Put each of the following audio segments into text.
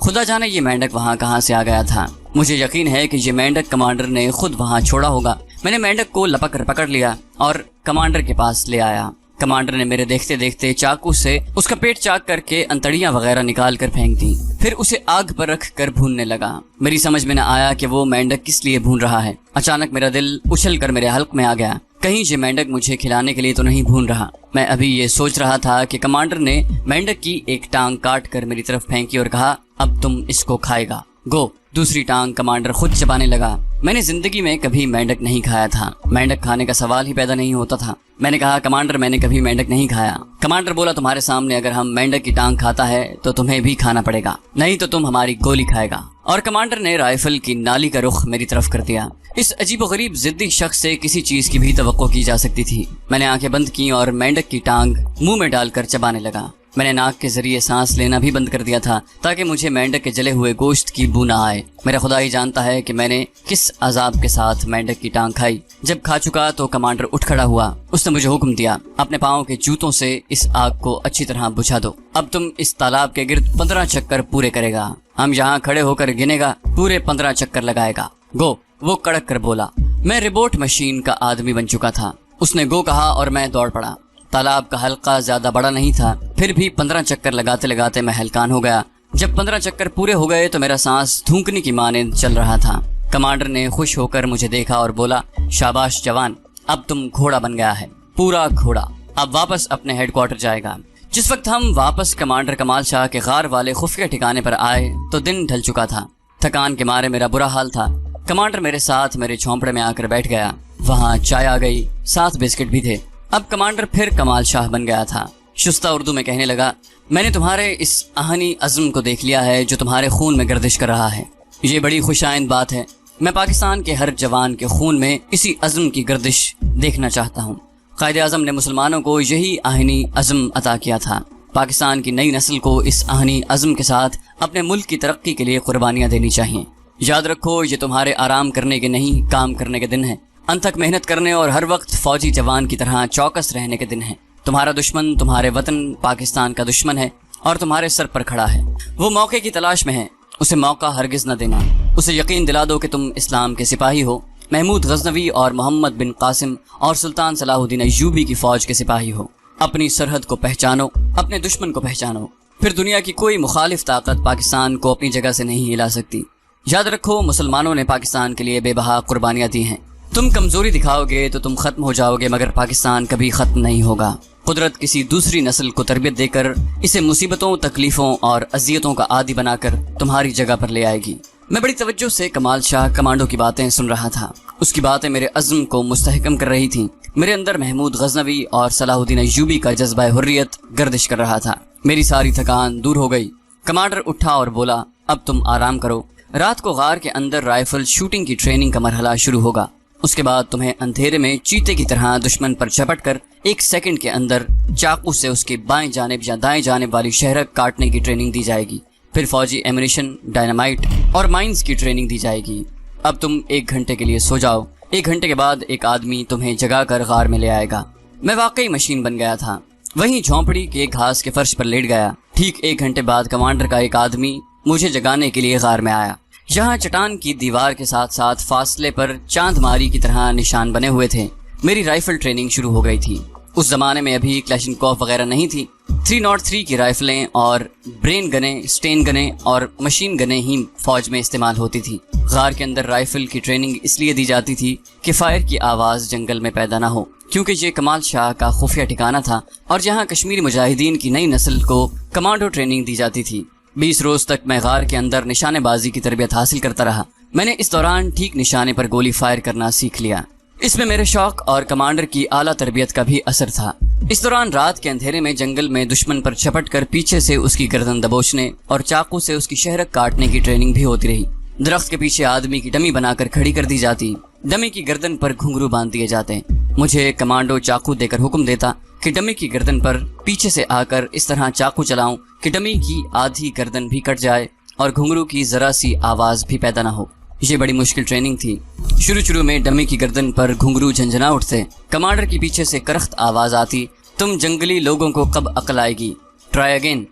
خدا جانے یہ مینڈک وہاں کہاں سے آ گیا تھا۔ مجھے یقین ہے کہ یہ مینڈک کمانڈر نے خود وہاں چھوڑا ہوگا۔ میں نے مینڈک کو لپک کر پکڑ لیا اور کمانڈر کے پاس لے آیا۔ کمانڈر نے میرے دیکھتے دیکھتے چاقو سے اس کا پیٹ چاک کر کے انتڑیاں وغیرہ نکال کر پھینک دی، پھر اسے آگ پر رکھ کر بھوننے لگا۔ میری سمجھ میں نہ آیا کہ وہ مینڈک کس لیے بھون رہا ہے۔ اچانک میرا دل اچھل کر میرے حلق میں آ گیا، کہیں یہ مینڈک مجھے کھلانے کے لیے تو نہیں بھون رہا۔ میں ابھی یہ سوچ رہا تھا کہ کمانڈر نے مینڈک کی ایک ٹانگ کاٹ کر میری طرف پھینکی اور کہا، اب تم اس کو کھائے گا، گو۔ دوسری ٹانگ کمانڈر خود چبانے لگا۔ میں نے زندگی میں کبھی مینڈک نہیں کھایا تھا، مینڈک کھانے کا سوال ہی پیدا نہیں ہوتا تھا۔ میں نے کہا، کمانڈر میں نے کبھی مینڈک نہیں کھایا۔ کمانڈر بولا، تمہارے سامنے اگر ہم مینڈک کی ٹانگ کھاتا ہے تو تمہیں بھی کھانا پڑے گا، نہیں تو تم ہماری گولی کھائے گا۔ اور کمانڈر نے رائفل کی نالی کا رخ میری طرف کر دیا۔ اس عجیب و غریب ضدی شخص سے کسی چیز کی بھی توقع کی جا سکتی تھی۔ میں نے آنکھیں بند کی اور مینڈک کی ٹانگ منہ میں ڈال کر چبانے لگا۔ میں نے ناک کے ذریعے سانس لینا بھی بند کر دیا تھا تاکہ مجھے مینڈک کے جلے ہوئے گوشت کی بو نہ آئے۔ میرا خدا ہی جانتا ہے کہ میں نے کس عذاب کے ساتھ مینڈک کی ٹانگ کھائی۔ جب کھا چکا تو کمانڈر اٹھ کھڑا ہوا۔ اس نے مجھے حکم دیا، اپنے پاؤں کے جوتوں سے اس آگ کو اچھی طرح بجھا دو۔ اب تم اس تالاب کے گرد 15 چکر پورے کرے گا۔ ہم یہاں کھڑے ہو کر گنے گا، پورے 15 چکر لگائے گا، گو۔ وہ کڑک کر بولا۔ میں ریبوٹ مشین کا آدمی بن چکا تھا۔ اس نے گو کہا اور میں دوڑ پڑا۔ تالاب کا حلقہ زیادہ بڑا نہیں تھا، پھر بھی 15 چکر لگاتے لگاتے میں ہلکان ہو گیا۔ جب 15 چکر پورے ہو گئے تو میرا سانس تھونکنے کی مانند چل رہا تھا۔ کمانڈر نے خوش ہو کر مجھے دیکھا اور بولا، شاباش جوان، اب تم گھوڑا بن گیا ہے، پورا گھوڑا۔ اب واپس اپنے ہیڈ کوارٹر جائے گا۔ جس وقت ہم واپس کمانڈر کمال شاہ کے غار والے خفیہ ٹھکانے پر آئے تو دن ڈھل چکا تھا۔ تھکان کے مارے میرا برا حال تھا۔ کمانڈر میرے ساتھ میرے جھونپڑے میں آ کر بیٹھ گیا۔ وہاں چائے آ گئی، ساتھ بسکٹ بھی تھے۔ اب کمانڈر پھر کمال شاہ بن گیا تھا۔ شستہ اردو میں کہنے لگا، میں نے تمہارے اس آہنی عزم کو دیکھ لیا ہے جو تمہارے خون میں گردش کر رہا ہے۔ یہ بڑی خوش آئند بات ہے۔ میں پاکستان کے ہر جوان کے خون میں اسی عزم کی گردش دیکھنا چاہتا ہوں۔ قائد اعظم نے مسلمانوں کو یہی آہنی عزم عطا کیا تھا۔ پاکستان کی نئی نسل کو اس آہنی عزم کے ساتھ اپنے ملک کی ترقی کے لیے قربانیاں دینی چاہیے۔ یاد رکھو، یہ تمہارے آرام کرنے کے نہیں، کام کرنے کے دن ہیں۔ انتھک محنت کرنے اور ہر وقت فوجی جوان کی طرح چوکس رہنے کے دن ہیں۔ تمہارا دشمن تمہارے وطن پاکستان کا دشمن ہے اور تمہارے سر پر کھڑا ہے۔ وہ موقع کی تلاش میں ہے، اسے موقع ہرگز نہ دینا۔ اسے یقین دلا دو کہ تم اسلام کے سپاہی ہو، محمود غزنوی اور محمد بن قاسم اور سلطان صلاح الدین ایوبی کی فوج کے سپاہی ہو۔ اپنی سرحد کو پہچانو، اپنے دشمن کو پہچانو، پھر دنیا کی کوئی مخالف طاقت پاکستان کو اپنی جگہ سے نہیں ہلا سکتی۔ یاد رکھو، مسلمانوں نے پاکستان کے لیے بے بہا قربانیاں دی ہیں۔ تم کمزوری دکھاؤ گے تو تم ختم ہو جاؤ گے، مگر پاکستان کبھی ختم نہیں ہوگا۔ قدرت کسی دوسری نسل کو تربیت دے کر اسے مصیبتوں، تکلیفوں اور اذیتوں کا عادی بنا کر تمہاری جگہ پر لے آئے گی۔ میں بڑی توجہ سے کمال شاہ کمانڈو کی باتیں سن رہا تھا۔ اس کی باتیں میرے عزم کو مستحکم کر رہی تھیں۔ میرے اندر محمود غزنوی اور صلاح الدین ایوبی کا جذبہ حریت گردش کر رہا تھا۔ میری ساری تھکان دور ہو گئی۔ کمانڈر اٹھا اور بولا، اب تم آرام کرو۔ رات کو غار کے اندر رائفل شوٹنگ کی ٹریننگ کا مرحلہ شروع ہوگا۔ اس کے بعد تمہیں اندھیرے میں چیتے کی طرح دشمن پر جھپٹ کر 1 سیکنڈ کے اندر چاقو سے اس کی بائیں جانب یا دائیں جانب والی شہرک کاٹنے کی ٹریننگ دی جائے گی۔ پھر فوجی ایمونیشن، ڈائنامائٹ اور مائنز کی ٹریننگ دی جائے گی۔ اب تم 1 گھنٹے کے لیے سو جاؤ۔ 1 گھنٹے کے بعد ایک آدمی تمہیں جگا کر غار میں لے آئے گا۔ میں واقعی مشین بن گیا تھا۔ وہیں جھونپڑی کے گھاس کے فرش پر لیٹ گیا۔ ٹھیک 1 گھنٹے بعد کمانڈر کا ایک آدمی مجھے جگانے کے لیے غار میں آیا۔ یہاں چٹان کی دیوار کے ساتھ ساتھ فاصلے پر چاند ماری کی طرح نشان بنے ہوئے تھے۔ میری رائفل ٹریننگ شروع ہو گئی تھی۔ اس زمانے میں ابھی کلاشنکوف وغیرہ نہیں تھی۔ 303 کی رائفلیں اور برین گنیں، سٹین گنیں اور مشین گنیں ہی فوج میں استعمال ہوتی تھی۔ غار کے اندر رائفل کی ٹریننگ اس لیے دی جاتی تھی کہ فائر کی آواز جنگل میں پیدا نہ ہو، کیونکہ یہ کمال شاہ کا خفیہ ٹھکانہ تھا اور جہاں کشمیری مجاہدین کی نئی نسل کو کمانڈو ٹریننگ دی جاتی تھی۔ 20 روز تک میں غار کے اندر نشانے بازی کی تربیت حاصل کرتا رہا۔ میں نے اس دوران ٹھیک نشانے پر گولی فائر کرنا سیکھ لیا۔ اس میں میرے شوق اور کمانڈر کی اعلیٰ تربیت کا بھی اثر تھا۔ اس دوران رات کے اندھیرے میں جنگل میں دشمن پر چھپٹ کر پیچھے سے اس کی گردن دبوچنے اور چاقو سے اس کی شہرک کاٹنے کی ٹریننگ بھی ہوتی رہی۔ درخت کے پیچھے آدمی کی ڈمی بنا کر کھڑی کر دی جاتی، ڈمی کی گردن پر گھنگرو باندھ دیے جاتے۔ مجھے کمانڈو چاقو دے کر حکم دیتا کہ ڈمی کی گردن پر پیچھے سے آ کر اس طرح چاقو چلاؤں کہ ڈمی کی آدھی گردن بھی کٹ جائے اور گھنگرو کی ذرا سی آواز بھی پیدا نہ ہو۔ یہ بڑی مشکل ٹریننگ تھی۔ شروع میں ڈمی کی گردن پر گھنگرو جھنجھنا اٹھتے، کمانڈر کی پیچھے سے کرخت آواز آتی، تم جنگلی لوگوں کو کب عقل آئے گی، ٹرائی اگین۔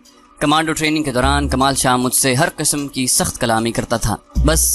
کمانڈو ٹریننگ کے دوران کمال شاہ مجھ سے ہر قسم کی سخت کلامی کرتا تھا، بس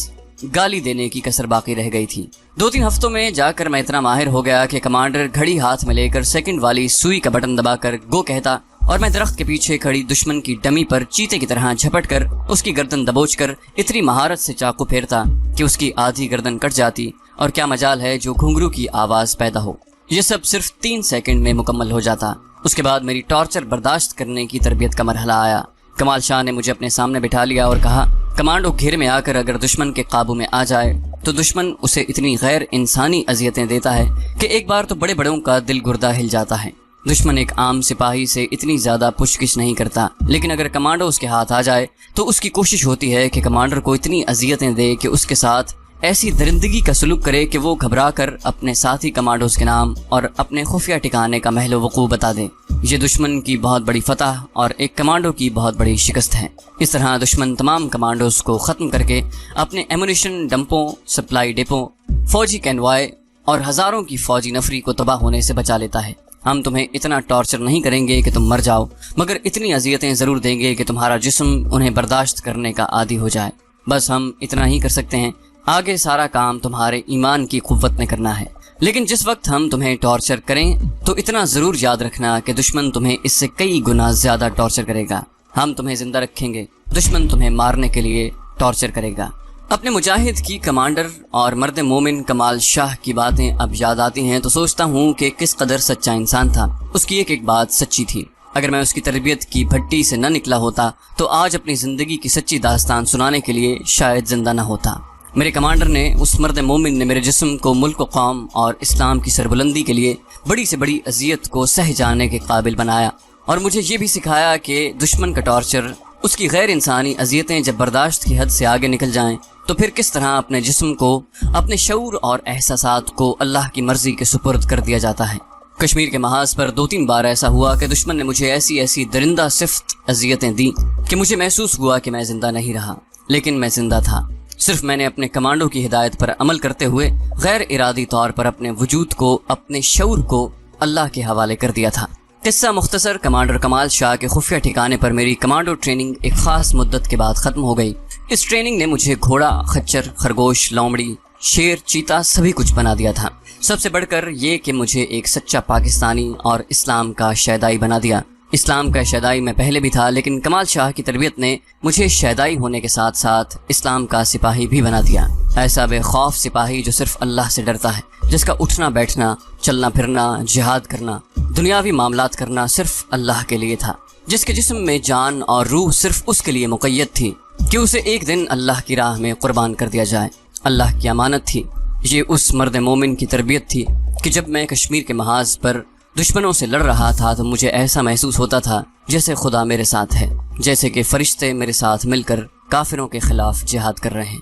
گالی دینے کی کسر باقی رہ گئی تھی۔ 2-3 ہفتوں میں جا کر میں اتنا ماہر ہو گیا کہ کمانڈر گھڑی ہاتھ میں لے کر سیکنڈ والی سوئی کا بٹن دبا کر گو کہتا اور میں درخت کے پیچھے کھڑی دشمن کی ڈمی پر چیتے کی طرح جھپٹ کر اس کی گردن دبوچ کر اتنی مہارت سے چاقو پھیرتا کہ اس کی آدھی گردن کٹ جاتی، اور کیا مجال ہے جو گھنگرو کی آواز پیدا ہو۔ یہ سب صرف 3 سیکنڈ میں مکمل ہو جاتا۔ اس کے بعد میری ٹارچر برداشت کرنے کی تربیت کا مرحلہ آیا۔ کمال شاہ نے مجھے اپنے سامنے بٹھا لیا اور کہا، کمانڈو گھیرے میں آ کر اگر دشمن کے قابو میں آ جائے تو دشمن اسے اتنی غیر انسانی اذیتیں دیتا ہے کہ ایک بار تو بڑے بڑوں کا دل گردہ ہل جاتا ہے۔ دشمن ایک عام سپاہی سے اتنی زیادہ پوچھ گچھ نہیں کرتا، لیکن اگر کمانڈو اس کے ہاتھ آ جائے تو اس کی کوشش ہوتی ہے کہ کمانڈر کو اتنی اذیتیں دے کہ اس کے ساتھ ایسی درندگی کا سلوک کرے کہ وہ گھبرا کر اپنے ساتھی کمانڈوز کے نام اور اپنے خفیہ ٹھکانے کا محل و وقوع بتا دے۔ یہ دشمن کی بہت بڑی فتح اور ایک کمانڈو کی بہت بڑی شکست ہے۔ اس طرح دشمن تمام کمانڈوز کو ختم کر کے اپنے ایمونیشن ڈمپوں، سپلائی ڈپوں، فوجی کینوائے اور ہزاروں کی فوجی نفری کو تباہ ہونے سے بچا لیتا ہے۔ ہم تمہیں اتنا ٹارچر نہیں کریں گے کہ تم مر جاؤ، مگر اتنی اذیتیں ضرور دیں گے کہ تمہارا جسم انہیں برداشت کرنے کا عادی ہو جائے۔ بس ہم اتنا ہی کر سکتے ہیں، آگے سارا کام تمہارے ایمان کی قوت نے کرنا ہے۔ لیکن جس وقت ہم تمہیں ٹارچر کریں تو اتنا ضرور یاد رکھنا کہ دشمن تمہیں اس سے کئی گنا زیادہ ٹارچر کرے گا۔ ہم تمہیں زندہ رکھیں گے، دشمن تمہیں مارنے کے لیے ٹارچر کرے گا۔ اپنے مجاہد کی کمانڈر اور مرد مومن کمال شاہ کی باتیں اب یاد آتی ہیں تو سوچتا ہوں کہ کس قدر سچا انسان تھا۔ اس کی ایک ایک بات سچی تھی۔ اگر میں اس کی تربیت کی بھٹی سے نہ نکلا ہوتا تو آج اپنی زندگی کی سچی داستان سنانے کے لیے شاید زندہ نہ ہوتا۔ میرے کمانڈر نے، اس مرد مومن نے میرے جسم کو ملک و قوم اور اسلام کی سربلندی کے لیے بڑی سے بڑی اذیت کو سہ جانے کے قابل بنایا، اور مجھے یہ بھی سکھایا کہ دشمن کا ٹارچر، اس کی غیر انسانی اذیتیں جب برداشت کی حد سے آگے نکل جائیں تو پھر کس طرح اپنے جسم کو، اپنے شعور اور احساسات کو اللہ کی مرضی کے سپرد کر دیا جاتا ہے۔ کشمیر کے محاذ پر 2-3 بار ایسا ہوا کہ دشمن نے مجھے ایسی درندہ صفت اذیتیں دیں کہ مجھے محسوس ہوا کہ میں زندہ نہیں رہا، لیکن میں زندہ تھا۔ صرف میں نے اپنے کمانڈو کی ہدایت پر عمل کرتے ہوئے غیر ارادی طور پر اپنے وجود کو، اپنے شعور کو اللہ کے حوالے کر دیا تھا۔ قصہ مختصر، کمانڈر کمال شاہ کے خفیہ ٹھکانے پر میری کمانڈو ٹریننگ ایک خاص مدت کے بعد ختم ہو گئی۔ اس ٹریننگ نے مجھے گھوڑا، خچر، خرگوش، لومڑی، شیر، چیتا سبھی کچھ بنا دیا تھا۔ سب سے بڑھ کر یہ کہ مجھے ایک سچا پاکستانی اور اسلام کا شیدائی بنا دیا۔ اسلام کا شیدائی میں پہلے بھی تھا، لیکن کمال شاہ کی تربیت نے مجھے شیدائی ہونے کے ساتھ ساتھ اسلام کا سپاہی بھی بنا دیا۔ ایسا بے خوف سپاہی جو صرف اللہ سے ڈرتا ہے، جس کا اٹھنا بیٹھنا، چلنا پھرنا، جہاد کرنا، دنیاوی معاملات کرنا صرف اللہ کے لیے تھا، جس کے جسم میں جان اور روح صرف اس کے لیے مقید تھی کہ اسے ایک دن اللہ کی راہ میں قربان کر دیا جائے۔ اللہ کی امانت تھی۔ یہ اس مرد مومن کی تربیت تھی کہ جب میں کشمیر کے محاذ پر دشمنوں سے لڑ رہا تھا تو مجھے ایسا محسوس ہوتا تھا جیسے خدا میرے ساتھ ہے، جیسے کہ فرشتے میرے ساتھ مل کر کافروں کے خلاف جہاد کر رہے ہیں۔